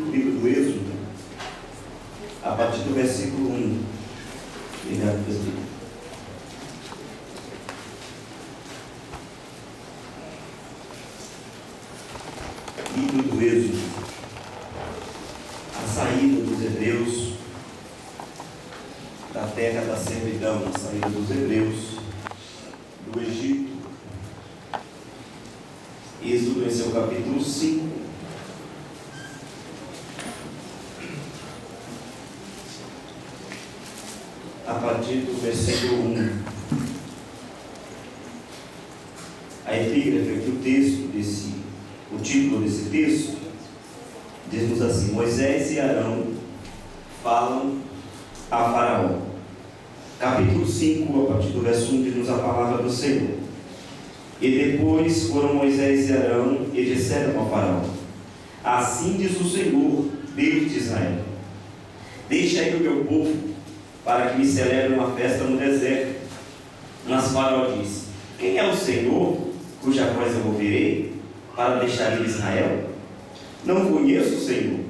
5, livro do Êxodo, a partir do versículo 1. Obrigado, presbítero. Livro do Êxodo, a saída dos hebreus da terra da servidão, a saída dos hebreus do Egito. Êxodo em seu capítulo 5. A partir do versículo 1. A epígrafe aqui, o título desse texto, diz-nos assim: Moisés e Arão falam a Faraó. Capítulo 5, a partir do verso 1, diz-nos a palavra do Senhor. E depois foram Moisés e Arão e disseram ao Faraó: Assim diz o Senhor, Deus de Israel: Deixa ir o meu povo, para que me celebre uma festa no deserto. Mas Faraó disse: Quem é o Senhor, cuja voz eu ouvirei, para deixar ir Israel? Não conheço o Senhor,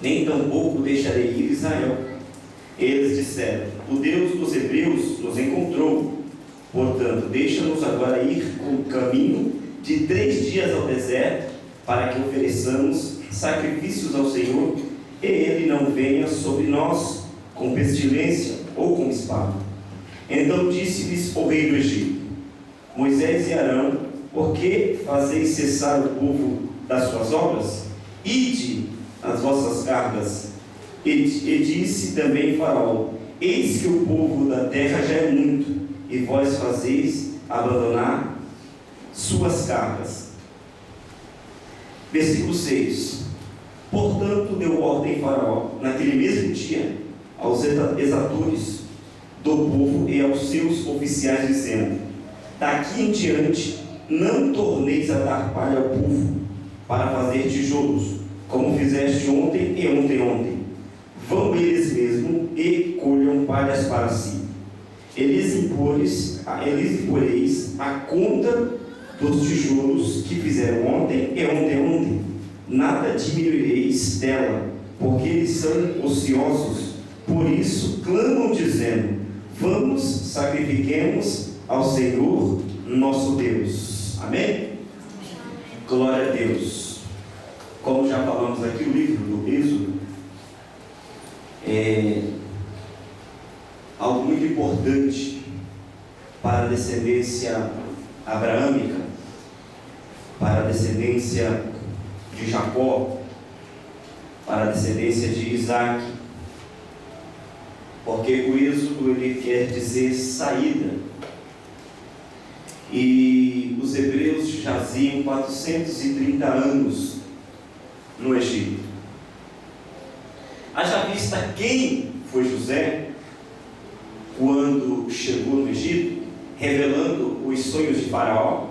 nem tampouco deixarei ir Israel. Eles disseram: O Deus dos hebreus nos encontrou. Portanto, deixa-nos agora ir com o caminho de 3 dias ao deserto, para que ofereçamos sacrifícios ao Senhor, e Ele não venha sobre nós com pestilência ou com espada. Então disse-lhes o rei do Egito: Moisés e Arão, por que fazeis cessar o povo das suas obras? Ide as vossas cargas. E disse também Faraó: Eis que o povo da terra já é muito, e vós fazeis abandonar suas cargas. Versículo 6. Portanto deu ordem Faraó, naquele mesmo dia, aos exatores do povo e aos seus oficiais, dizendo: Daqui em diante não torneis a dar palha ao povo para fazer tijolos, como fizeste ontem e ontem. Vão eles mesmo e colham palhas para si. Eles imporeis a conta dos tijolos que fizeram ontem e ontem. Nada diminuireis dela, porque eles são ociosos. Por isso clamam, dizendo: Vamos, sacrifiquemos ao Senhor nosso Deus. Amém? Glória a Deus. Como já falamos aqui, o livro do Êxodo é algo muito importante para a descendência abraâmica, para a descendência de Jacó, para a descendência de Isaac, porque o êxodo ele quer dizer saída, e os hebreus jaziam 430 anos no Egito. Haja vista quem foi José quando chegou no Egito, revelando os sonhos de Faraó,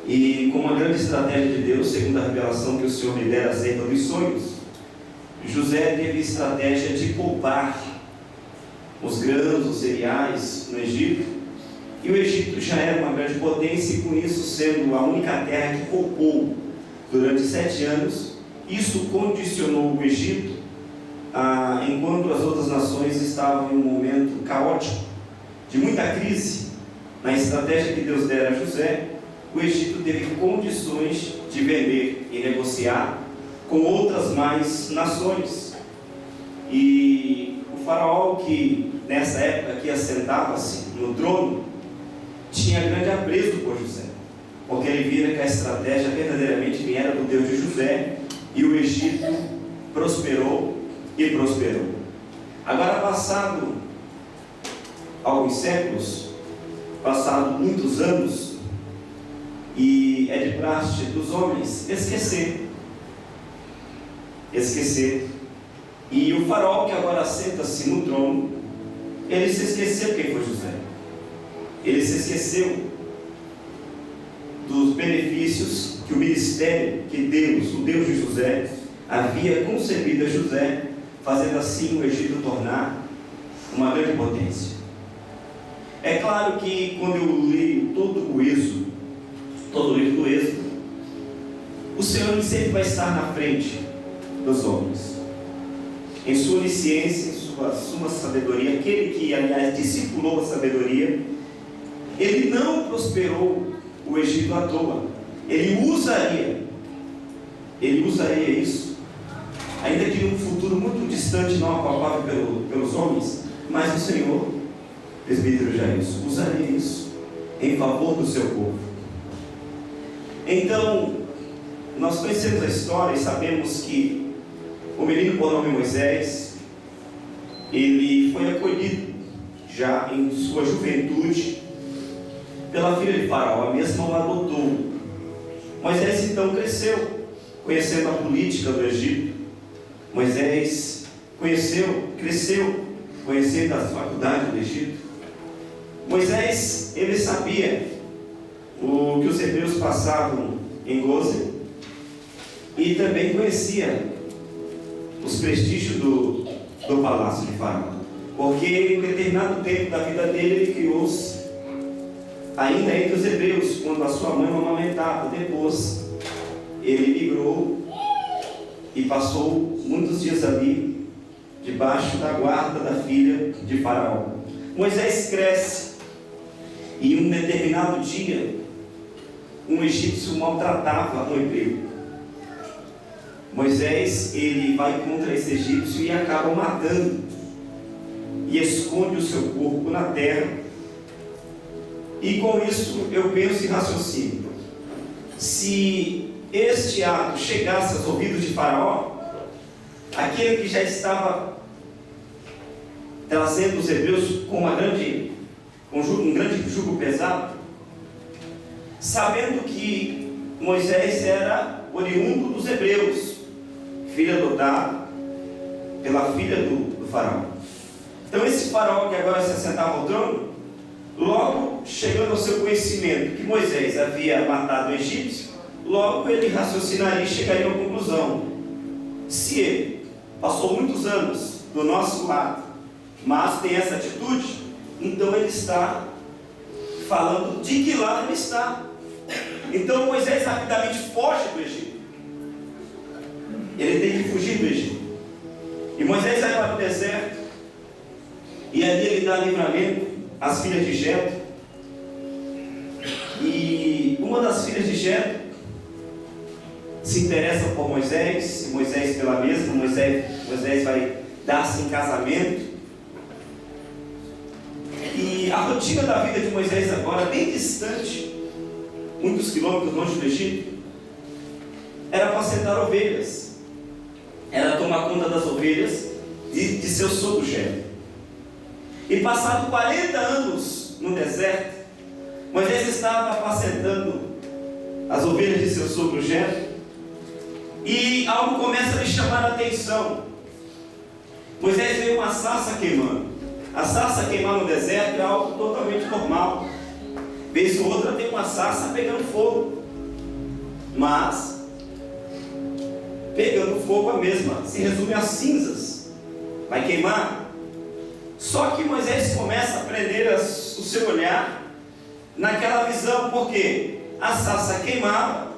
e com uma grande estratégia de Deus, segundo a revelação que o Senhor me dera acerca dos sonhos, José teve a estratégia de poupar os grãos, os cereais no Egito, e o Egito já era uma grande potência, e com isso sendo a única terra que poupou durante 7 anos, isso condicionou o Egito, enquanto as outras nações estavam em um momento caótico, de muita crise. Na estratégia que Deus dera a José, o Egito teve condições de vender e negociar com outras mais nações. E o faraó, que nessa época aqui assentava-se no trono, tinha grande apreço por José, porque ele vira que a estratégia verdadeiramente viera do Deus de José, e o Egito prosperou e prosperou. Agora, passado alguns séculos, passado muitos anos, e é de praxe dos homens esquecer. E o faraó, que agora senta-se no trono, ele se esqueceu quem foi José. Ele se esqueceu dos benefícios que o ministério, que Deus, o Deus de José, havia concebido a José, fazendo assim o Egito tornar uma grande potência. É claro que quando eu leio todo o Êxodo, todo o livro do Êxodo, o Senhor sempre vai estar na frente, dos homens. Em sua onisciência, em sua suma sabedoria, aquele que, aliás, discipulou a sabedoria, ele não prosperou o Egito à toa. Ele usaria isso, ainda que num futuro muito distante, não apalpável pelos homens, mas o Senhor, presbítero Jairson, usaria isso em favor do seu povo. Então, nós conhecemos a história e sabemos que o menino por nome Moisés, ele foi acolhido já em sua juventude pela filha de Faraó, a mesma o adotou. Moisés então cresceu, conhecendo a política do Egito. Moisés cresceu, conhecendo as faculdades do Egito. Moisés, ele sabia o que os hebreus passavam em Gósen e também conhecia os prestígios do palácio de Faraó, porque em determinado tempo da vida dele, ele criou-se ainda entre os hebreus, quando a sua mãe o amamentava. Depois ele migrou e passou muitos dias ali, debaixo da guarda da filha de Faraó. Moisés cresce, e em um determinado dia, um egípcio maltratava um hebreu. Moisés, ele vai contra esse egípcio e acaba matando, e esconde o seu corpo na terra. E com isso eu penso e raciocínio: se este ato chegasse aos ouvidos de Faraó, aquele que já estava trazendo os hebreus com um grande jugo pesado, sabendo que Moisés era oriundo dos hebreus, filho adotado pela filha do Faraó. Então esse Faraó que agora se assentava ao trono, logo chegando ao seu conhecimento que Moisés havia matado o egípcio, logo ele raciocinaria e chegaria à conclusão: se ele passou muitos anos do nosso lado, mas tem essa atitude, então ele está falando de que lado ele está. Então Moisés rapidamente foge do Egito. Ele tem que fugir do Egito. E Moisés vai para o deserto, e ali ele dá livramento às filhas de Jetro. E uma das filhas de Jetro se interessa por Moisés, e Moisés pela mesma. Moisés vai dar-se em casamento. E a rotina da vida de Moisés agora, bem distante, muitos quilômetros longe do Egito, era apacentar ovelhas, era tomar conta das ovelhas de seu sogro Jetro. E passado 40 anos no deserto, Moisés estava apacentando as ovelhas de seu sogro Jetro, e algo começa a lhe chamar a atenção. Moisés vê uma sarça queimando. A sarça queimar no deserto é algo totalmente normal. Vez ou outra tem uma sarça pegando fogo, mas pegando fogo a mesma se resume a cinzas, vai queimar. Só que Moisés começa a prender o seu olhar naquela visão, porque a sarça queimava,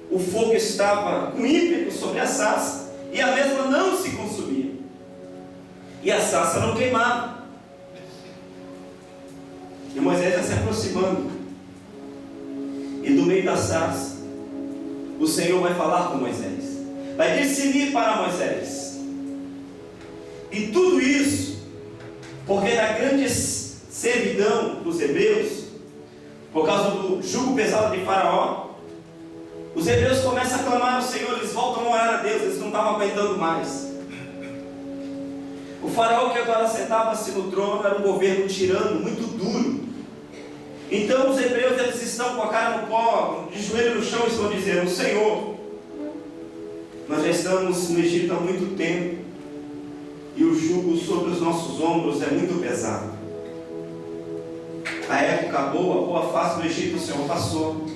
o fogo estava com ímpeto sobre a sarça, e a mesma não se consumia, e a sarça não queimava. E Moisés está se aproximando, e do meio da sarça o Senhor vai falar com Moisés, vai discernir para Moisés. E tudo isso porque da grande servidão dos hebreus, por causa do jugo pesado de Faraó, os hebreus começam a clamar ao Senhor, eles voltam a orar a Deus, eles não estavam aguentando mais. O Faraó que agora sentava-se no trono era um governo tirano, muito duro. Então os hebreus, eles estão com a cara no pó, de joelho no chão, estão dizendo: Senhor, nós já estamos no Egito há muito tempo, e o jugo sobre os nossos ombros é muito pesado. A época boa, a boa face do Egito, o Senhor passou.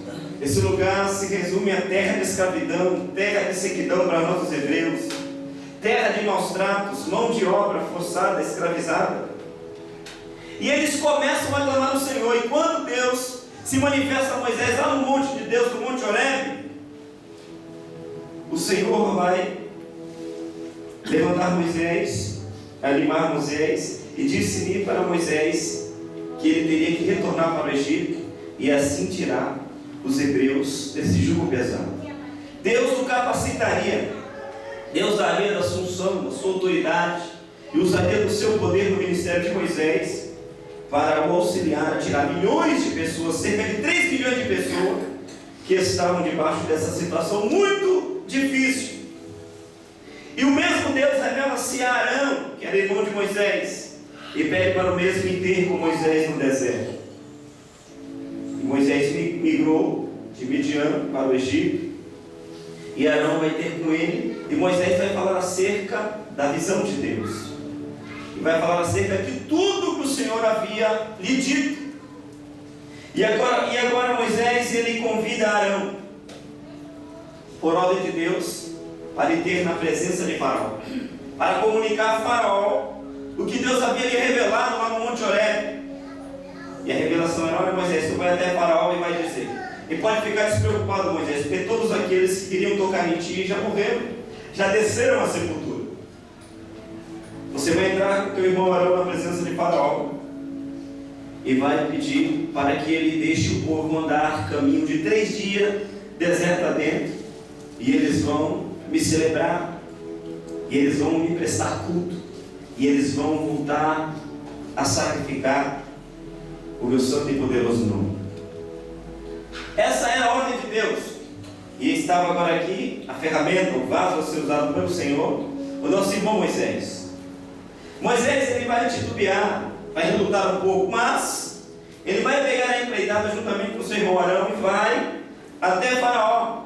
Esse lugar se resume a terra de escravidão, terra de sequidão para nós os hebreus, terra de maus tratos, mão de obra forçada, escravizada. E eles começam a clamar ao Senhor. E quando Deus se manifesta a Moisés lá no monte de Deus, no monte Horebe, o Senhor vai animar Moisés, e disse-lhe para Moisés que ele teria que retornar para o Egito e assim tirar os hebreus desse jugo pesado. Deus o capacitaria, Deus daria da sua unção, da sua autoridade, e usaria do seu poder no ministério de Moisés para o auxiliar a tirar milhões de pessoas, cerca de 3 milhões de pessoas que estavam debaixo dessa situação muito difícil. E o mesmo Deus revela-se a Arão, que era irmão de Moisés, e pede para o mesmo ir ter com Moisés no deserto. E Moisés migrou de Midian para o Egito, e Arão vai ter com ele, e Moisés vai falar acerca da visão de Deus, e vai falar acerca de tudo que o Senhor havia lhe dito. E agora Moisés, ele convida Arão, por ordem de Deus, para ir ter na presença de Faraó, para comunicar a Faraó o que Deus havia lhe revelado lá no Monte Horebe. E a revelação era: olha, Moisés, tu vai até Faraó e vai dizer, e pode ficar despreocupado, Moisés, porque todos aqueles que queriam tocar em ti já morreram, já desceram à sepultura. Você vai entrar com teu irmão Arão na presença de Faraó e vai pedir para que ele deixe o povo andar caminho de 3 dias, deserto adentro, e eles vão me celebrar, e eles vão me prestar culto, e eles vão voltar a sacrificar o meu santo e poderoso nome. Essa era a ordem de Deus, e estava agora aqui a ferramenta, o vaso a ser usado pelo Senhor, o nosso irmão Moisés. Moisés, ele vai titubear, vai relutar um pouco, mas ele vai pegar a empreitada juntamente com o seu irmão Arão e vai até Faraó.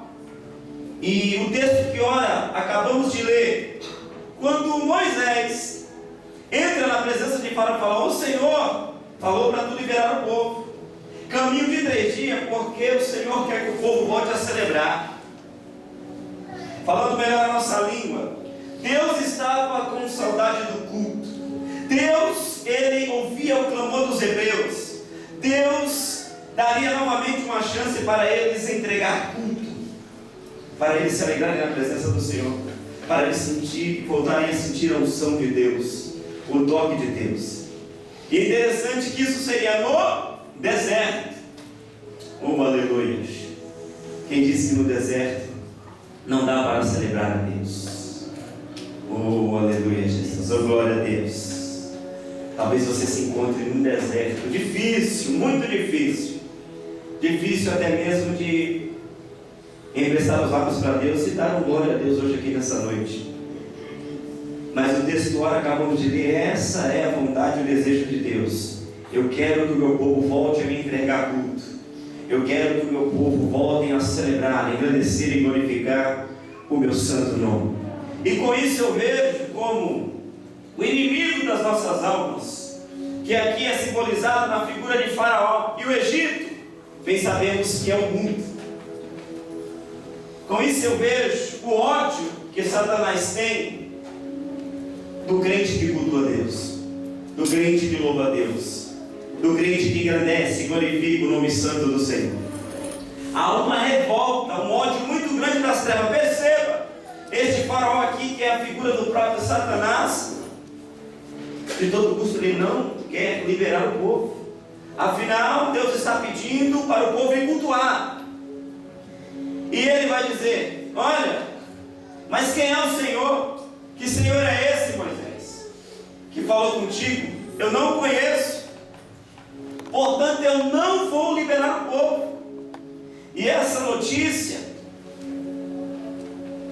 E o texto que ora acabamos de ler, quando Moisés entra na presença de Faraó, o Senhor falou para tu liberar o povo, caminho de 3 dias, porque o Senhor quer que o povo volte a celebrar. Falando melhor a nossa língua, Deus estava com saudade do culto. Deus, ele ouvia o clamor dos hebreus. Deus daria novamente uma chance para eles entregar culto, para eles se alegrarem na presença do Senhor, para eles voltarem a sentir a unção de Deus, o toque de Deus. E é interessante que isso seria no deserto. Oh, aleluia! Quem disse que no deserto não dá para celebrar a Deus? Oh, aleluia, Jesus! Oh, glória a Deus! Talvez você se encontre num deserto difícil, muito difícil. Difícil até mesmo de emprestar os lábios para Deus e dar glória a Deus hoje aqui nessa noite. Mas o texto do ar acabamos de ler, essa é a vontade e o desejo de Deus. Eu quero que o meu povo volte a me entregar culto. Eu quero que o meu povo volte a celebrar, engrandecer e glorificar o meu santo nome. E com isso eu vejo como o inimigo das nossas almas, que aqui é simbolizado na figura de Faraó e o Egito, bem sabemos que é o mundo. Com isso eu vejo o ódio que Satanás tem do crente que cultua a Deus, do crente que louva a Deus, do crente que engrandece e glorifica o nome santo do Senhor. Há uma revolta, um ódio muito grande das trevas. Perceba, este Faraó aqui, que é a figura do próprio Satanás, de todo custo ele não quer liberar o povo. Afinal, Deus está pedindo para o povo ir cultuar. E ele vai dizer: olha, mas quem é o Senhor? Que Senhor é esse, Moisés, que falou contigo? Eu não o conheço, portanto eu não vou liberar o povo. E essa notícia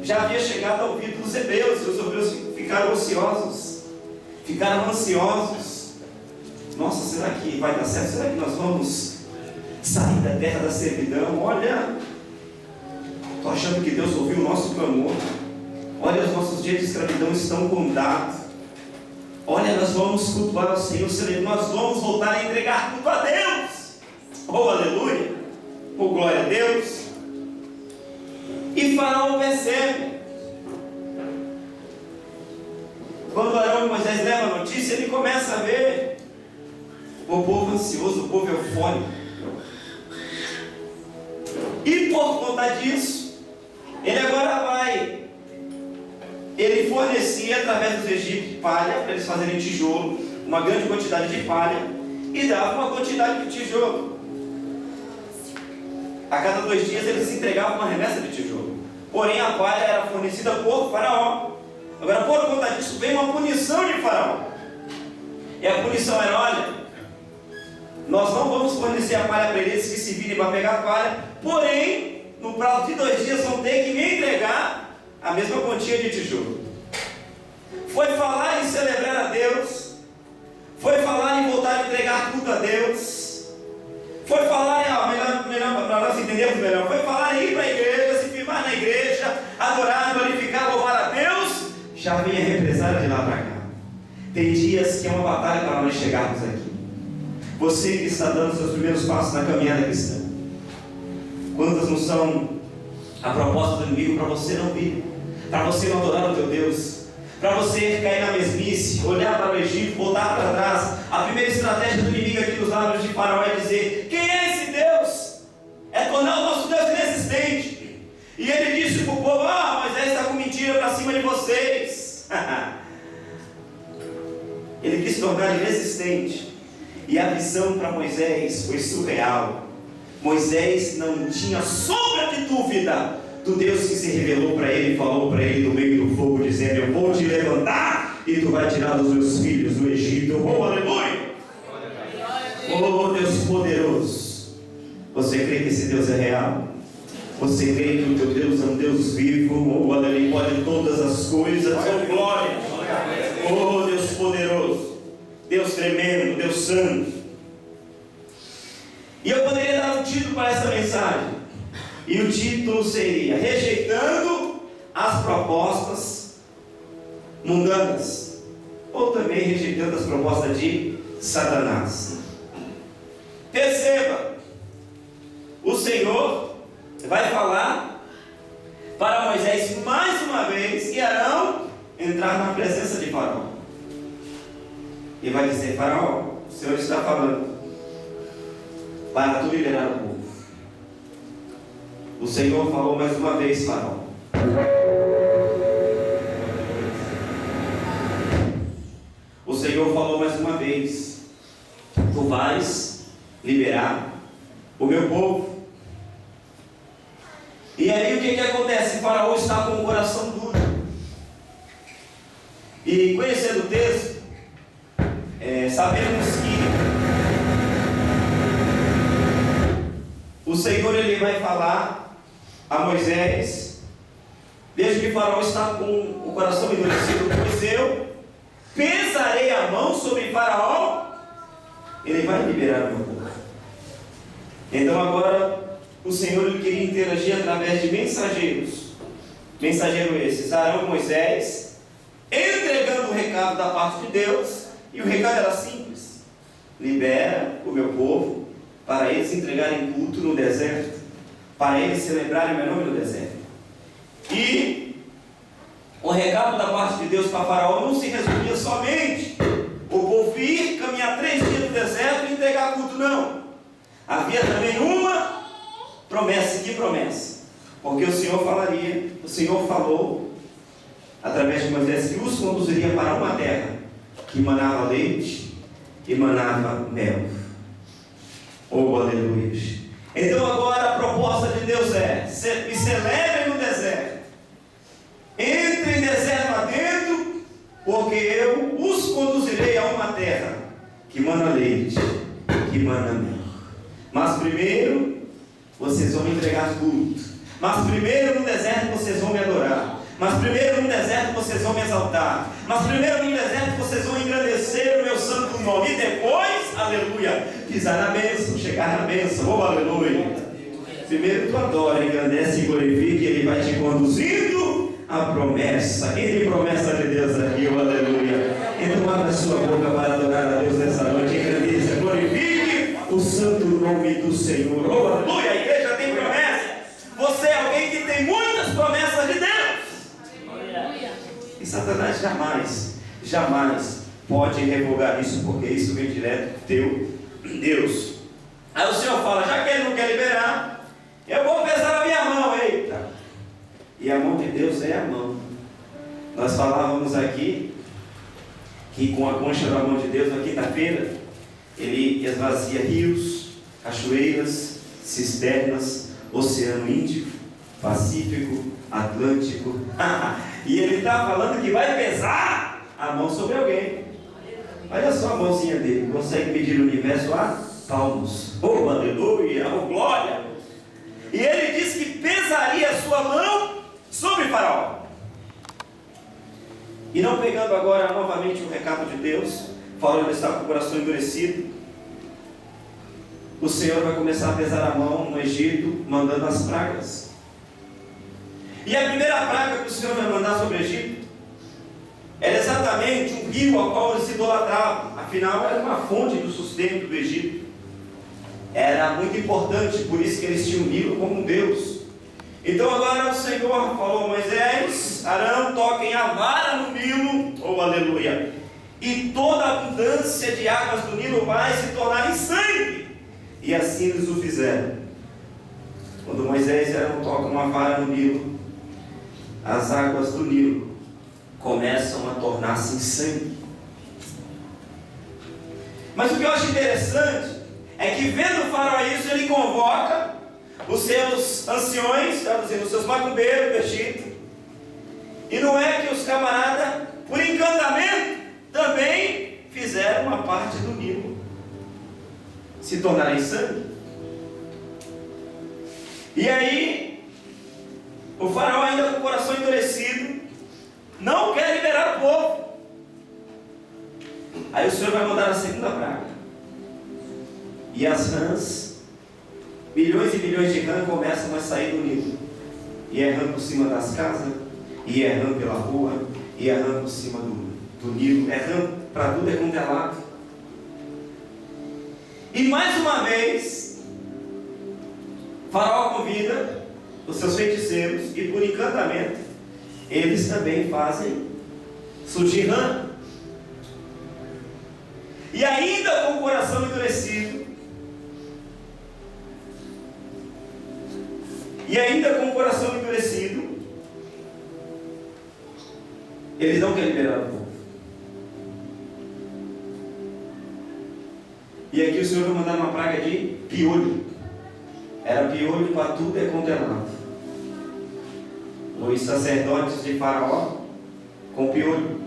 já havia chegado ao ouvido dos hebreus, e os hebreus ficaram ociosos, ficaram ansiosos. Nossa, será que vai dar certo? Será que nós vamos sair da terra da servidão? Olha, estou achando que Deus ouviu o nosso clamor. Olha, os nossos dias de escravidão estão contados. Olha, nós vamos cultuar ao Senhor, nós vamos voltar a entregar culto a Deus. Oh, aleluia! Oh, glória a Deus! E Faraó percebe. Quando Arão e Moisés levam a notícia, ele começa a ver o povo ansioso, o povo eufórico. E por conta disso, ele agora vai ele fornecia através dos egípcios palha, para eles fazerem tijolo, uma grande quantidade de palha, e dava uma quantidade de tijolo. A cada 2 dias eles entregavam uma remessa de tijolo. Porém a palha era fornecida por Faraó. Agora, por conta disso, veio uma punição de Faraó. E a punição era: olha, nós não vamos fornecer a palha para eles que se virem para pegar a palha, porém, no prazo de 2 dias vão ter que me entregar a mesma quantia de tijolo. Foi falar em celebrar a Deus, foi falar em voltar a entregar tudo a Deus, foi falar em, melhor para nós entendermos melhor, foi falar em ir para a igreja, se firmar na igreja, adorar, glorificar, louvar a Deus. Já vem a represália de lá para cá. Tem dias que é uma batalha para nós chegarmos aqui. Você que está dando seus primeiros passos na caminhada cristã, quantas não são a proposta do inimigo para você não vir, para você não adorar o teu Deus, para você cair na mesmice, olhar para o Egito, voltar para trás? A primeira estratégia do inimigo aqui nos lábios de Faraó é dizer: quem é esse Deus? É tornar o nosso Deus inexistente. E ele disse para o povo: Moisés está com mentira para cima de vocês. Ele quis tornar inexistente. E a visão para Moisés foi surreal. Moisés não tinha sombra de dúvida do Deus que se revelou para ele e falou para ele no meio do fogo, dizendo: eu vou te levantar e tu vai tirar os meus filhos do Egito. Oh, aleluia! Oh, Deus poderoso! Você crê que esse Deus é real? Você crê que o teu Deus é um Deus vivo? Oh, aleluia! Pode todas as coisas. Oh, glória! Oh, Deus poderoso! Deus tremendo, Deus santo. E eu poderia dar um título para essa mensagem, e o título seria: rejeitando as propostas mundanas, ou também rejeitando as propostas de Satanás. Perceba, o Senhor vai falar para Moisés mais uma vez e Arão entrar na presença de Faraó. E vai dizer: Faraó, o Senhor está falando para tu liberar o povo. O Senhor falou mais uma vez: Faraó, o Senhor falou mais uma vez: tu vais liberar o meu povo. E aí o que acontece? Faraó está com o coração duro. E conhecendo o texto, sabemos que o Senhor ele vai falar a Moisés: veja que Faraó está com o coração endurecido, pois eu pesarei a mão sobre Faraó, ele vai liberar o meu povo. Então agora o Senhor ele queria interagir através de mensageiros. Mensageiros esses: Arão e Moisés, entregando o recado da parte de Deus. E o recado era simples: libera o meu povo, para eles entregarem culto no deserto, para eles celebrarem o meu nome no deserto. E o recado da parte de Deus para Faraó não se resumia somente o povo ir caminhar 3 dias no deserto e entregar culto, não. Havia também uma promessa. Que promessa? Porque o Senhor falou através de Moisés que os conduziria para uma terra que manava leite e manava mel. Oh, aleluia! Então agora a proposta de Deus é: me celebrem no deserto, entrem deserto adentro, porque eu os conduzirei a uma terra que mana leite, que mana mel. Mas primeiro vocês vão me entregar culto. Mas primeiro no deserto vocês vão me adorar. Mas primeiro no deserto vocês vão me exaltar. Mas primeiro no deserto vocês vão engrandecer o meu santo nome. E depois, aleluia, pisar na bênção, chegar na bênção. Oh, aleluia. Primeiro tu adora, engrandece e glorifique, ele vai te conduzindo à promessa. Quem tem promessa de Deus aqui? Oh, aleluia. Então abra a sua boca para adorar a Deus nessa noite. Engrandeça, glorifique o santo nome do Senhor. Oh, aleluia. A igreja tem promessa. Você é alguém que tem muitas promessas de Deus. E Satanás jamais pode revogar isso, porque isso vem direto do teu Deus. Aí o Senhor fala: já que ele não quer liberar, eu vou pesar a minha mão. Eita! E a mão de Deus é a mão. Nós falávamos aqui que com a concha da mão de Deus, na quinta-feira, Ele esvazia rios, cachoeiras, cisternas, Oceano Índico, Pacífico, Atlântico. E Ele está falando que vai pesar a mão sobre alguém. Olha só a mãozinha dele, consegue medir o universo a palmos. Oh, aleluia, oh, glória! E Ele diz que pesaria a sua mão sobre Faraó. E não pegando agora novamente o recado de Deus, Faraó está com o coração endurecido. O Senhor vai começar a pesar a mão no Egito, mandando as pragas. E a primeira praga que o Senhor vai mandar sobre o Egito era exatamente um rio ao qual eles se idolatravam. Afinal, era uma fonte do sustento do Egito. Era muito importante, por isso que eles tinham o Nilo como um Deus. Então agora o Senhor falou a Moisés: Arão, toquem a vara no Nilo, oh aleluia, e toda a abundância de águas do Nilo vai se tornar em sangue. E assim eles o fizeram. Quando Moisés e Arão tocam uma vara no Nilo, as águas do Nilo começam a tornar-se em sangue. Mas o que eu acho interessante é que, vendo o Faraó isso, ele convoca os seus anciões, traduzindo, os seus macumbeiros do Egito. E não é que os camaradas, por encantamento, também fizeram uma parte do Nilo se tornar em sangue. E aí, o Faraó, ainda com o coração endurecido, não quer liberar o povo. Aí o Senhor vai mandar a segunda praga. E as rãs, milhões e milhões de rãs começam a sair do Nilo. E é rã por cima das casas, e é rã pela rua, e é rã por cima do Nilo. É rã para tudo, é quanto é lado. E mais uma vez, Faraó convida os seus feiticeiros, e por encantamento, eles também fazem surgir rã. E ainda com o coração endurecido, eles não querem liberar o povo. E aqui o Senhor vai mandar uma praga de piolho. Era piolho para tudo é quanto é lado. Os sacerdotes de Faraó com piolho,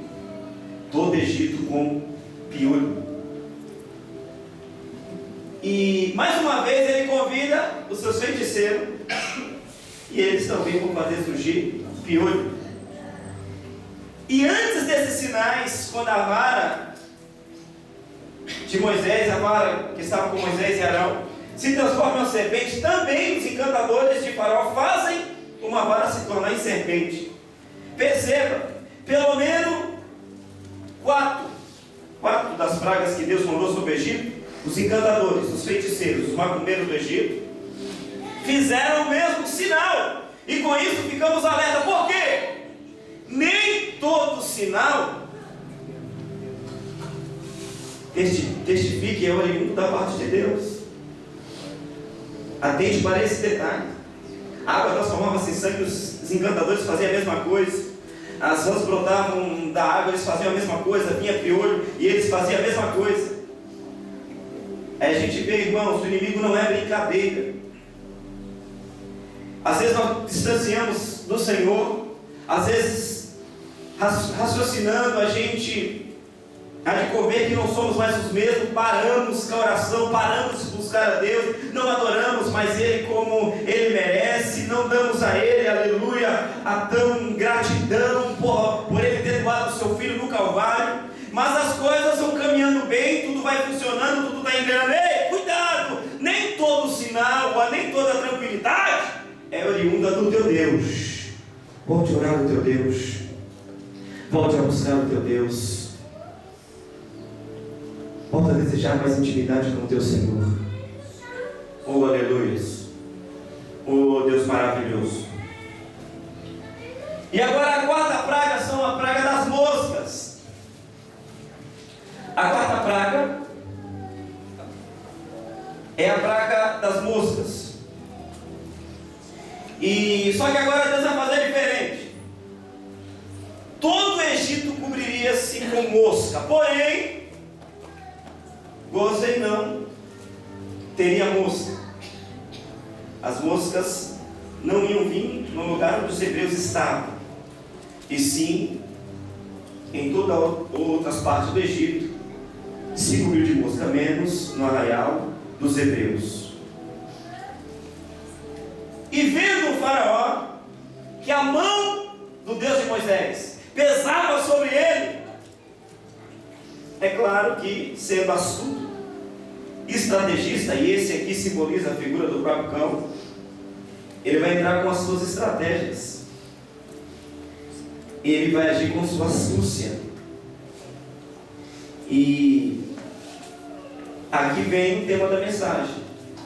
todo Egito com piolho. E mais uma vez ele convida os seus feiticeiros, e eles também vão fazer surgir piolho. E antes desses sinais, quando a vara de Moisés, a vara que estava com Moisés e Arão, se transforma em serpente, também os encantadores de Faraó fazem uma vara se tornar em serpente. Perceba, pelo menos quatro das pragas que Deus mandou sobre o Egito, os encantadores, os feiticeiros, os macumbeiros do Egito, fizeram o mesmo sinal. E com isso ficamos alerta. Por quê? Nem todo sinal testifique é oriundo da parte de Deus. Atente para esse detalhe. A água transformava-se em sangue, os encantadores faziam a mesma coisa. As rãs brotavam da água, eles faziam a mesma coisa. Vinha piolho e eles faziam a mesma coisa. Aí a gente vê, irmãos, o inimigo não é brincadeira. Às vezes nós distanciamos do Senhor, às vezes raciocinando, a gente há de conver que não somos mais os mesmos, paramos com a oração, paramos de buscar a Deus, não adoramos mais Ele como Ele merece, não damos a Ele, aleluia, a tão gratidão por Ele ter doado o seu Filho no Calvário. Mas as coisas vão caminhando bem, tudo vai funcionando, tudo está engrenando. Ei, cuidado! Nem todo sinal, nem toda tranquilidade é oriunda do teu Deus. Volte a orar no teu Deus, volte a buscar o teu Deus, volte a desejar mais intimidade com o teu Senhor. Oh, aleluia! Oh, Deus maravilhoso! E agora a quarta praga são a praga das moscas. A quarta praga é a praga das moscas. E só que agora Deus vai fazer diferente. Todo com mosca. Porém, Gósen não teria mosca. As moscas não iam vir no lugar onde os hebreus estavam, e sim em todas outras partes do Egito se cobriu de mosca, menos no arraial dos hebreus. E vendo o faraó que a mão do Deus de Moisés pesava sobre ele, é claro que, sendo astuto, estrategista, e esse aqui simboliza a figura do próprio cão, ele vai entrar com as suas estratégias, ele vai agir com sua astúcia. E aqui vem o tema da mensagem: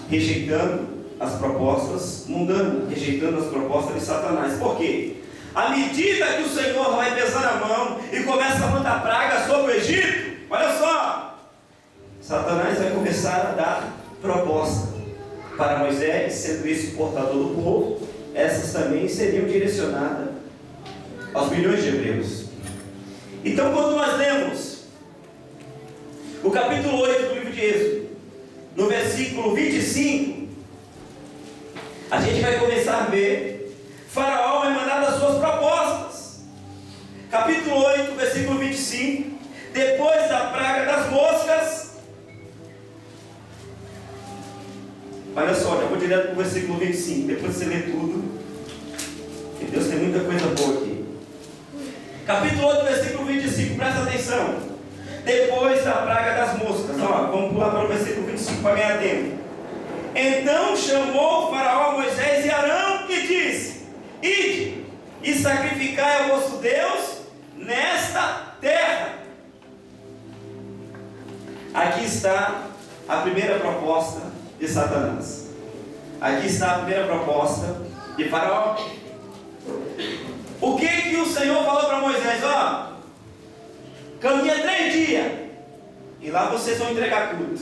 rejeitando as propostas mundanas, rejeitando as propostas de Satanás. Por quê? À medida que o Senhor vai pesar a mão e começa a mandar praga sobre o Egito, olha só, Satanás vai começar a dar proposta para Moisés, sendo esse o portador do povo. Essas também seriam direcionadas aos milhões de hebreus. Então, quando nós lemos o capítulo 8 do livro de Êxodo, no versículo 25, a gente vai começar a ver Faraó vai mandar as suas propostas. Capítulo 8, versículo 25: depois da praga das moscas, olha só, já vou direto para o versículo 25, depois você lê tudo, que Deus tem muita coisa boa aqui. Capítulo 8, versículo 25, presta atenção. Depois da praga das moscas, ó, vamos pular para o versículo 25 para ganhar tempo. Então chamou o Faraó Moisés e Arão e disse: ide e sacrificai ao vosso Deus nesta terra. Aqui está a primeira proposta de Satanás. Aqui está a primeira proposta de Faraó. O que o Senhor falou para Moisés? Ó, caminha 3 dias, e lá vocês vão entregar culto,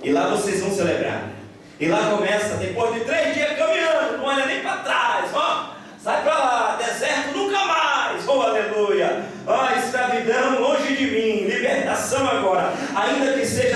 e lá vocês vão celebrar. E lá começa, depois de 3 dias caminhando, não olha nem para trás, ó, sai para lá, deserto nunca mais, oh aleluia, ó, escravidão longe de mim, libertação agora, ainda que seja